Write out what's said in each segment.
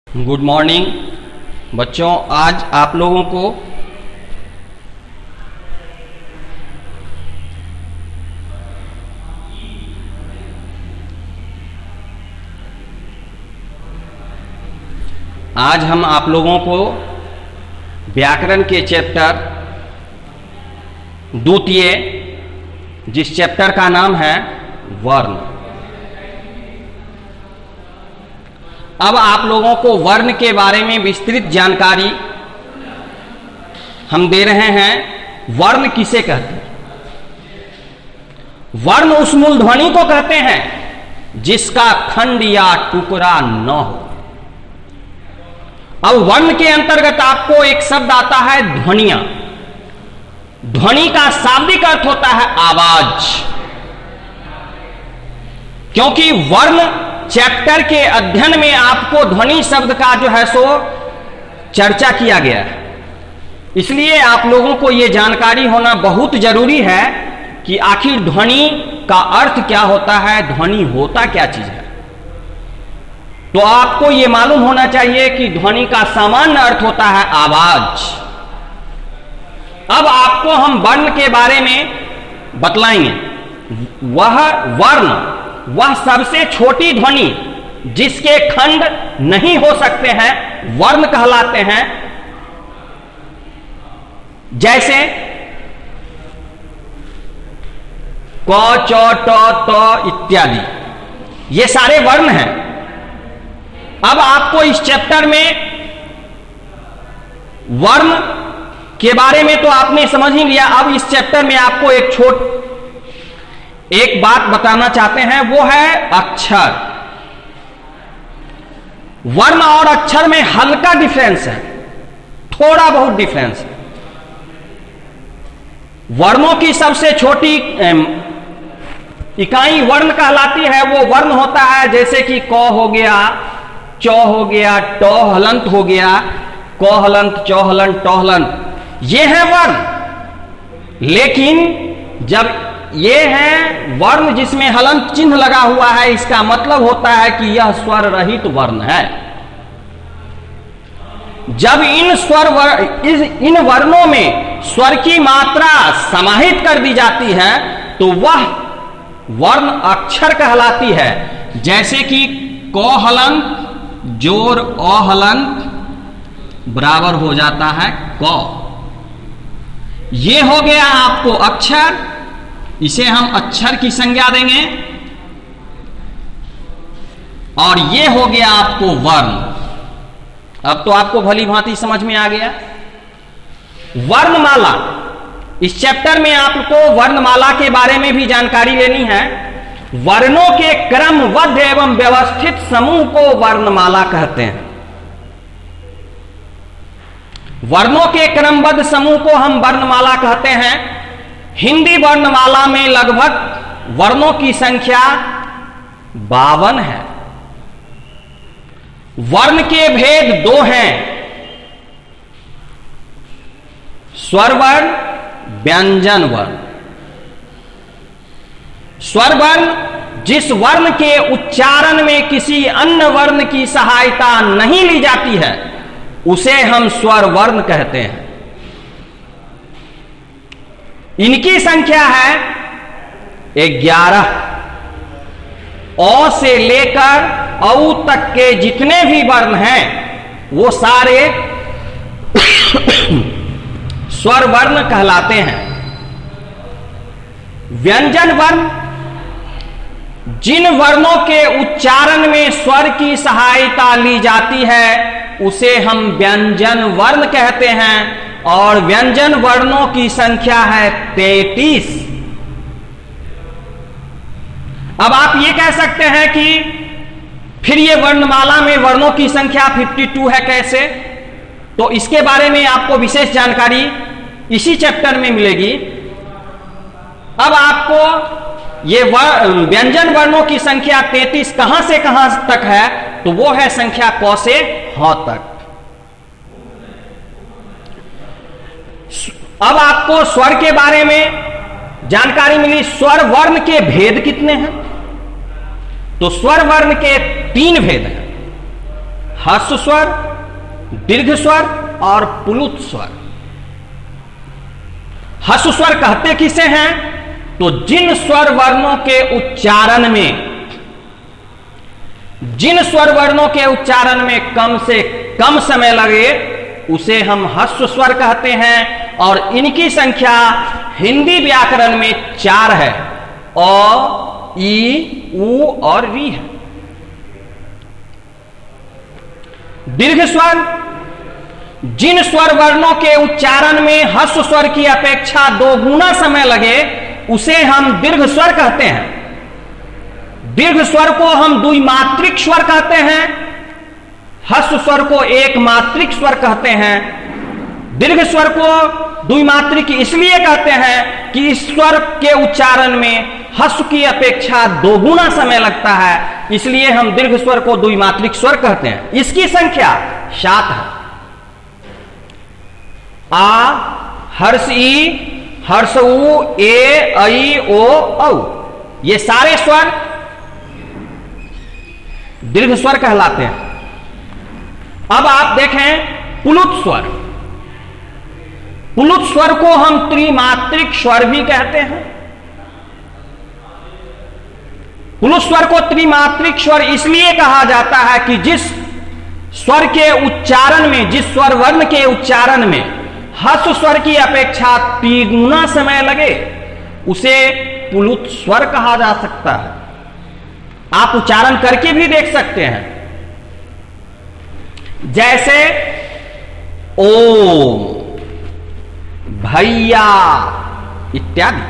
Good morning बच्चों। आज आप लोगों को व्याकरण के चैप्टर द्वितीय, जिस चैप्टर का नाम है वर्ण। अब आप लोगों को वर्ण के बारे में विस्तृत जानकारी हम दे रहे हैं। वर्ण किसे कहते हैं? वर्ण उस मूल ध्वनि को कहते हैं जिसका खंड या टुकड़ा न हो। अब वर्ण के अंतर्गत आपको एक शब्द आता है ध्वनियां। ध्वनि का शाब्दिक अर्थ होता है आवाज, क्योंकि वर्ण चैप्टर के अध्ययन में आपको ध्वनि शब्द का जो है सो चर्चा किया गया है। इसलिए आप लोगों को यह जानकारी होना बहुत जरूरी है कि आखिर ध्वनि का अर्थ क्या होता है, ध्वनि होता क्या चीज है। तो आपको यह मालूम होना चाहिए कि ध्वनि का सामान्य अर्थ होता है आवाज। अब आपको हम वर्ण के बारे में बतलाएंगे। वह सबसे छोटी ध्वनि जिसके खंड नहीं हो सकते हैं वर्ण कहलाते हैं। जैसे क, च, ट, त इत्यादि, ये सारे वर्ण हैं। अब आपको इस चैप्टर में वर्ण के बारे में तो आपने समझ ही लिया। अब इस चैप्टर में आपको एक बात बताना चाहते हैं, वो है अक्षर। वर्ण और अक्षर में हल्का डिफरेंस है, थोड़ा बहुत डिफरेंस है। वर्णों की सबसे छोटी इकाई वर्ण कहलाती है। वो वर्ण होता है जैसे कि क हो गया, च हो गया, ट हलंत हो गया, क हलंत, च हलंत, ट हलंत, ये है वर्ण। लेकिन जब ये है वर्ण जिसमें हलंत चिन्ह लगा हुआ है, इसका मतलब होता है कि यह स्वर रहित वर्ण है। जब इन वर्णों में स्वर की मात्रा समाहित कर दी जाती है तो वह वर्ण अक्षर कहलाती है। जैसे कि क हलंत जोर अ हलंत बराबर हो जाता है क। ये हो गया आपको अक्षर, इसे हम अक्षर की संज्ञा देंगे। और ये हो गया आपको वर्ण। अब तो आपको भली भांति समझ में आ गया। वर्णमाला, इस चैप्टर में आपको वर्णमाला के बारे में भी जानकारी लेनी है। वर्णों के क्रमबद्ध एवं व्यवस्थित समूह को वर्णमाला कहते हैं। वर्णों के क्रमबद्ध समूह को हम वर्णमाला कहते हैं। हिंदी वर्णमाला में लगभग वर्णों की संख्या 52 है। वर्ण के भेद 2 हैं, स्वर वर्ण, व्यंजन वर्ण। स्वर वर्ण जिस वर्ण के उच्चारण में किसी अन्य वर्ण की सहायता नहीं ली जाती है उसे हम स्वर वर्ण कहते हैं। इनकी संख्या है 11। अ से लेकर औ तक के जितने भी वर्ण हैं वो सारे स्वर वर्ण कहलाते हैं। व्यंजन वर्ण जिन वर्णों के उच्चारण में स्वर की सहायता ली जाती है उसे हम व्यंजन वर्ण कहते हैं। और व्यंजन वर्णों की संख्या है 33। अब आप ये कह सकते हैं कि फिर ये वर्णमाला में वर्णों की संख्या 52 है कैसे? तो इसके बारे में आपको विशेष जानकारी इसी चैप्टर में मिलेगी। अब आपको ये व्यंजन वर्णों की संख्या 33 कहां से कहां तक है? तो वो है संख्या क से ह तक। अब आपको स्वर के बारे में जानकारी मिली। स्वर वर्ण के भेद कितने हैं? तो स्वर वर्ण के 3 भेद हैं। ह्रस्व स्वर, दीर्घ स्वर और प्लुत स्वर। ह्रस्व स्वर कहते किसे हैं? तो जिन स्वर वर्णों के उच्चारण में, जिन स्वर वर्णों के उच्चारण में कम से कम समय लगे उसे हम ह्रस्व स्वर कहते हैं। और इनकी संख्या हिंदी व्याकरण में 4 है, अ, ई, उ और री है। दीर्घ स्वर, जिन स्वर वर्णों के उच्चारण में ह्रस्व स्वर की अपेक्षा 2 गुना समय लगे उसे हम दीर्घ स्वर कहते हैं। दीर्घ स्वर को हम द्विमात्रिक स्वर कहते हैं, ह्रस्व स्वर को एक मात्रिक स्वर कहते हैं। दीर्घ स्वर को द्विमात्रिक इसलिए कहते हैं कि इस स्वर के उच्चारण में ह्रस्व की अपेक्षा 2 गुना समय लगता है, इसलिए हम दीर्घ स्वर को द्विमात्रिक स्वर कहते हैं। इसकी संख्या 7 है। आ, हर्ष ई, हर्ष उ, ए, ऐ, ओ, औ, ये सारे स्वर दीर्घ स्वर कहलाते हैं। अब आप देखें प्लुत स्वर। प्लुत स्वर को हम त्रिमात्रिक स्वर भी कहते हैं। प्लुत स्वर को त्रिमात्रिक स्वर इसलिए कहा जाता है कि जिस स्वर के उच्चारण में, जिस स्वर वर्ण के उच्चारण में ह्रस्व स्वर की अपेक्षा 3 गुना समय लगे उसे प्लुत स्वर कहा जा सकता है। आप उच्चारण करके भी देख सकते हैं, जैसे ओम, भैया इत्यादि।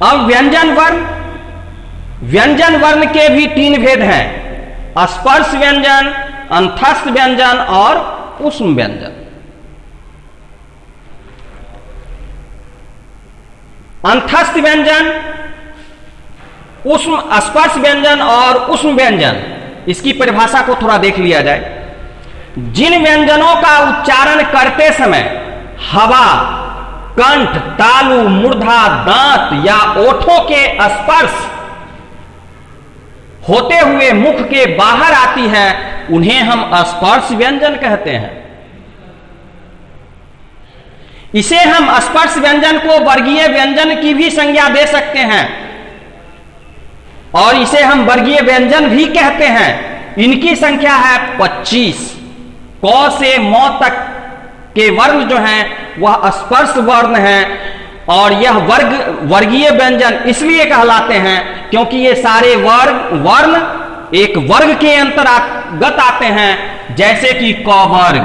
अब व्यंजन वर्ण, व्यंजन वर्ण के भी 3 भेद हैं, स्पर्श व्यंजन, अंतस्थ व्यंजन और ऊष्म व्यंजन। अंतस्थ व्यंजन, ऊष्म, स्पर्श व्यंजन और ऊष्म व्यंजन, इसकी परिभाषा को थोड़ा देख लिया जाए। जिन व्यंजनों का उच्चारण करते समय हवा, कंठ, तालु, मूर्धा, दांत या ओठों के स्पर्श होते हुए मुख के बाहर आती है उन्हें हम स्पर्श व्यंजन कहते हैं। इसे हम स्पर्श व्यंजन को वर्गीय व्यंजन की भी संज्ञा दे सकते हैं और इसे हम वर्गीय व्यंजन भी कहते हैं। इनकी संख्या है 25। क से म तक के वर्ण जो हैं वह स्पर्श वर्ण हैं और यह वर्गीय व्यंजन इसलिए कहलाते हैं क्योंकि ये सारे वर्ण एक वर्ग के अंतर्गत आते हैं, जैसे कि क वर्ग,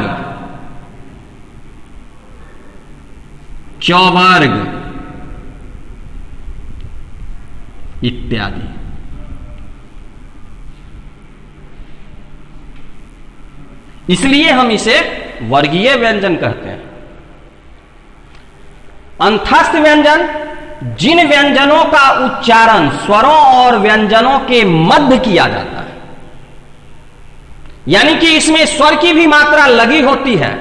च वर्ग इत्यादि। इसलिए हम इसे वर्गीय व्यंजन कहते हैं। अंतस्थ व्यंजन, जिन व्यंजनों का उच्चारण स्वरों और व्यंजनों के मध्य किया जाता है, यानी कि इसमें स्वर की भी मात्रा लगी होती है।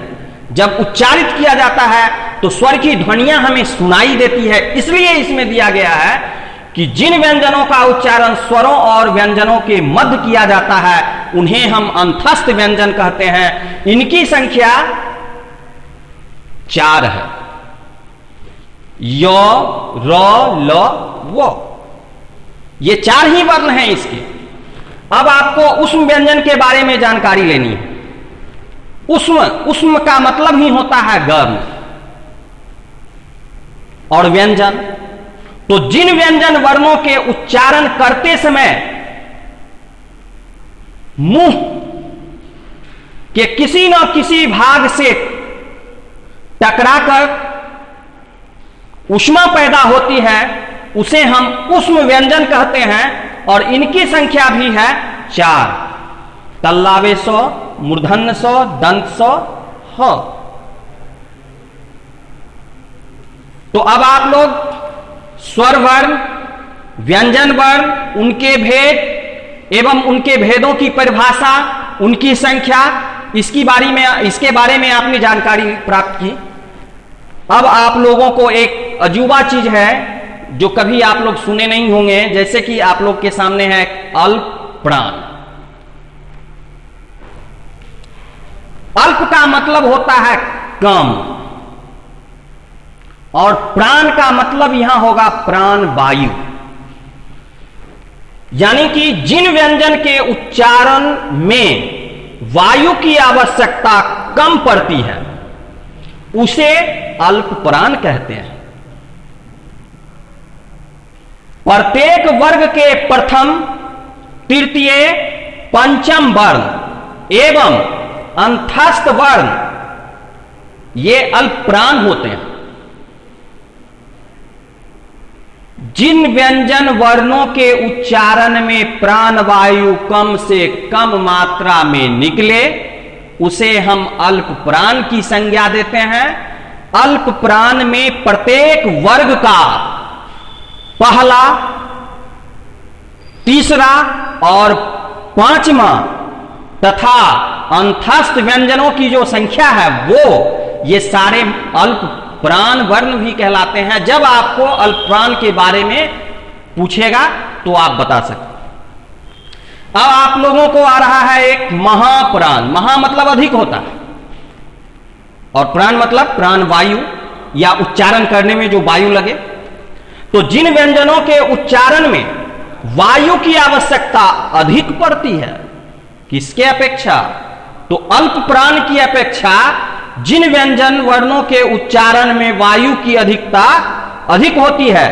जब उच्चारित किया जाता है तो स्वर की ध्वनियां हमें सुनाई देती है, इसलिए इसमें दिया गया है कि जिन व्यंजनों का उच्चारण स्वरों और व्यंजनों के मध्य किया जाता है उन्हें हम अंतस्थ व्यंजन कहते हैं। इनकी संख्या 4 है, य, र, ल, व। ये 4 ही वर्ण हैं इसके। अब आपको ऊष्म व्यंजन के बारे में जानकारी लेनी है। ऊष्म का मतलब ही होता है गर्म। और व्यंजन, तो जिन व्यंजन वर्णों के उच्चारण करते समय मुंह के किसी न किसी भाग से टकराकर ऊष्मा पैदा होती है उसे हम ऊष्म व्यंजन कहते हैं और इनकी संख्या भी है 4। तल्लावे सौ, मूर्धन्य सौ, दंत सौ, ह। तो अब आप लोग स्वर वर्ण, व्यंजन वर्ण, उनके भेद एवं उनके भेदों की परिभाषा, उनकी संख्या, इसके बारे में आपने जानकारी प्राप्त की। अब आप लोगों को एक अजूबा चीज है जो कभी आप लोग सुने नहीं होंगे, जैसे कि आप लोग के सामने है अल्प प्राण। अल्प का मतलब होता है कम, और प्राण का मतलब यहां होगा प्राण वायु। यानी कि जिन व्यंजन के उच्चारण में वायु की आवश्यकता कम पड़ती है उसे अल्प प्राण कहते हैं। प्रत्येक वर्ग के प्रथम, तृतीय, पंचम वर्ण एवं अंतस्थ वर्ण ये अल्प प्राण होते हैं। जिन व्यंजन वर्णों के उच्चारण में प्राण वायु कम से कम मात्रा में निकले उसे हम अल्प प्राण की संज्ञा देते हैं। अल्प प्राण में प्रत्येक वर्ग का पहला, तीसरा और पांचवा तथा अंतस्थ व्यंजनों की जो संख्या है वो ये सारे अल्प प्राण वर्ण भी कहलाते हैं। जब आपको अल्प प्राण के बारे में पूछेगा तो आप बता सकते। अब आप लोगों को आ रहा है एक महाप्राण। महा मतलब अधिक होता है और प्राण मतलब प्राण वायु या उच्चारण करने में जो वायु लगे। तो जिन व्यंजनों के उच्चारण में वायु की आवश्यकता अधिक पड़ती है, किसके अपेक्षा? तो अल्प प्राण की अपेक्षा जिन व्यंजन वर्णों के उच्चारण में वायु की अधिकता अधिक होती है,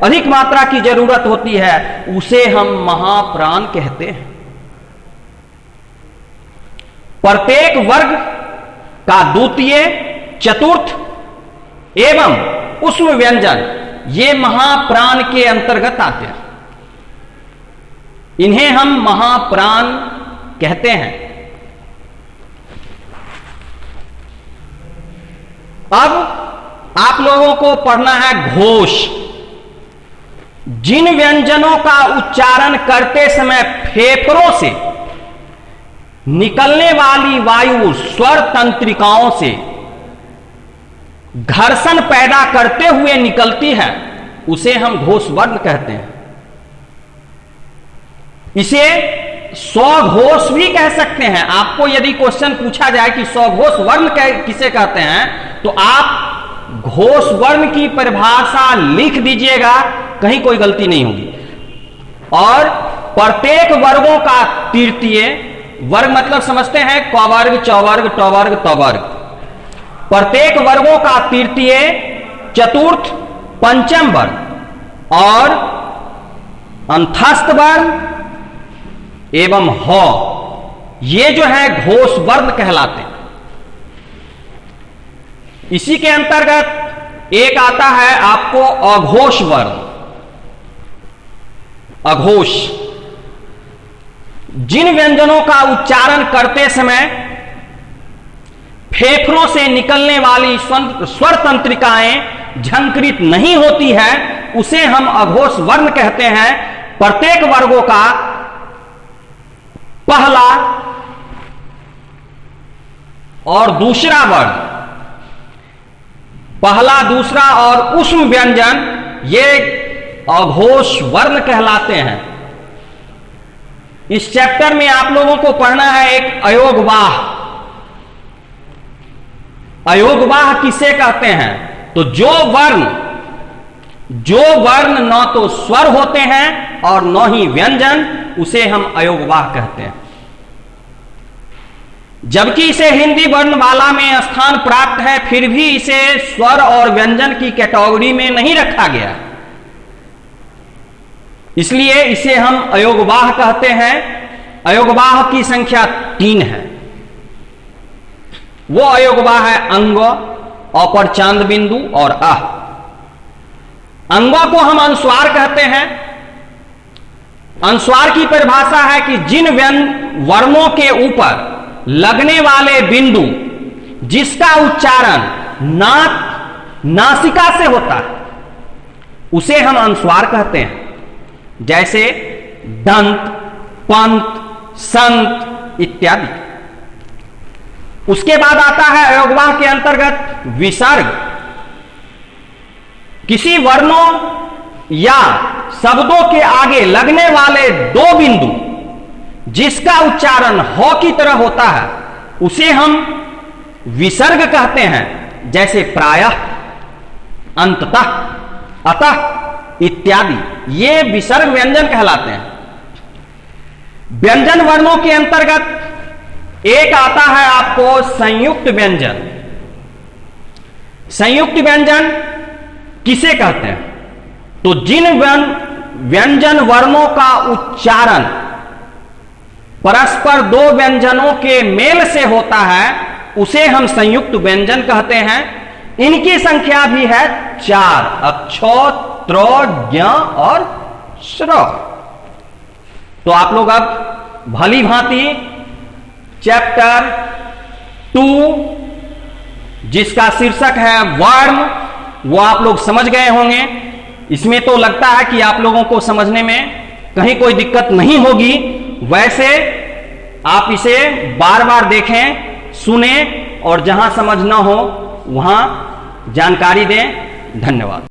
अधिक मात्रा की जरूरत होती है, उसे हम महाप्राण कहते हैं। प्रत्येक वर्ग का द्वितीय, चतुर्थ एवं उष्म व्यंजन ये महाप्राण के अंतर्गत आते हैं। इन्हें हम महाप्राण कहते हैं। अब आप लोगों को पढ़ना है घोष। जिन व्यंजनों का उच्चारण करते समय फेफड़ों से निकलने वाली वायु स्वर तंत्रिकाओं से घर्षण पैदा करते हुए निकलती है उसे हम घोष वर्ण कहते हैं। इसे स्वघोष भी कह सकते हैं। आपको यदि क्वेश्चन पूछा जाए कि स्वघोष वर्ण किसे कहते हैं तो आप घोष वर्ण की परिभाषा लिख दीजिएगा, कहीं कोई गलती नहीं होगी। और प्रत्येक वर्गों का तृतीय, वर्ग मतलब समझते हैं क वर्ग, च वर्ग, ट वर्ग, त वर्ग। प्रत्येक वर्गों का तृतीय, चतुर्थ, पंचम वर्ग और अंतस्थ वर्ण एवं ह ये जो है घोष वर्ण कहलाते हैं। इसी के अंतर्गत एक आता है आपको अघोष वर्ण। अघोष जिन व्यंजनों का उच्चारण करते समय फेफड़ों से निकलने वाली स्वर तंत्रिकाएं झंकृत नहीं होती है उसे हम अघोष वर्ण कहते हैं। प्रत्येक वर्गों का पहला और दूसरा वर्ण, पहला, दूसरा और उष्म व्यंजन ये अघोष वर्ण कहलाते हैं। इस चैप्टर में आप लोगों को पढ़ना है एक अयोगवाह। अयोगवाह किसे कहते हैं? तो जो वर्ण न तो स्वर होते हैं और न ही व्यंजन, उसे हम अयोगवाह कहते हैं। जबकि इसे हिंदी वर्णमाला में स्थान प्राप्त है, फिर भी इसे स्वर और व्यंजन की कैटेगरी में नहीं रखा गया, इसलिए इसे हम अयोगवाह कहते हैं। अयोगवाह की संख्या 3 है। वो अयोगवाह है अंग, अपर चांद बिंदु और अह। अंगों को हम अनुस्वार कहते हैं। अनुस्वार की परिभाषा है कि जिन वर्णों के ऊपर लगने वाले बिंदु जिसका उच्चारण नाक, नासिका से होता है उसे हम अनुस्वार कहते हैं। जैसे दंत, पंत, संत इत्यादि। उसके बाद आता है अयोगवाह के अंतर्गत विसर्ग। किसी वर्णों या शब्दों के आगे लगने वाले 2 बिंदु जिसका उच्चारण ह की तरह होता है उसे हम विसर्ग कहते हैं, जैसे प्रायः, अंततः, अतः इत्यादि, ये विसर्ग व्यंजन कहलाते हैं। व्यंजन वर्णों के अंतर्गत एक आता है आपको संयुक्त व्यंजन। संयुक्त व्यंजन किसे कहते हैं? तो जिन व्यंजन वर्णों का उच्चारण परस्पर दो व्यंजनों के मेल से होता है, उसे हम संयुक्त व्यंजन कहते हैं। इनकी संख्या भी है 4, अक्ष, त्र, ज्ञ और श्र। तो आप लोग अब भली भांति चैप्टर 2 जिसका शीर्षक है वर्ण, वो आप लोग समझ गए होंगे। इसमें तो लगता है कि आप लोगों को समझने में कहीं कोई दिक्कत नहीं होगी। वैसे आप इसे बार बार देखें, सुने और जहां समझ ना हो वहां जानकारी दें। धन्यवाद।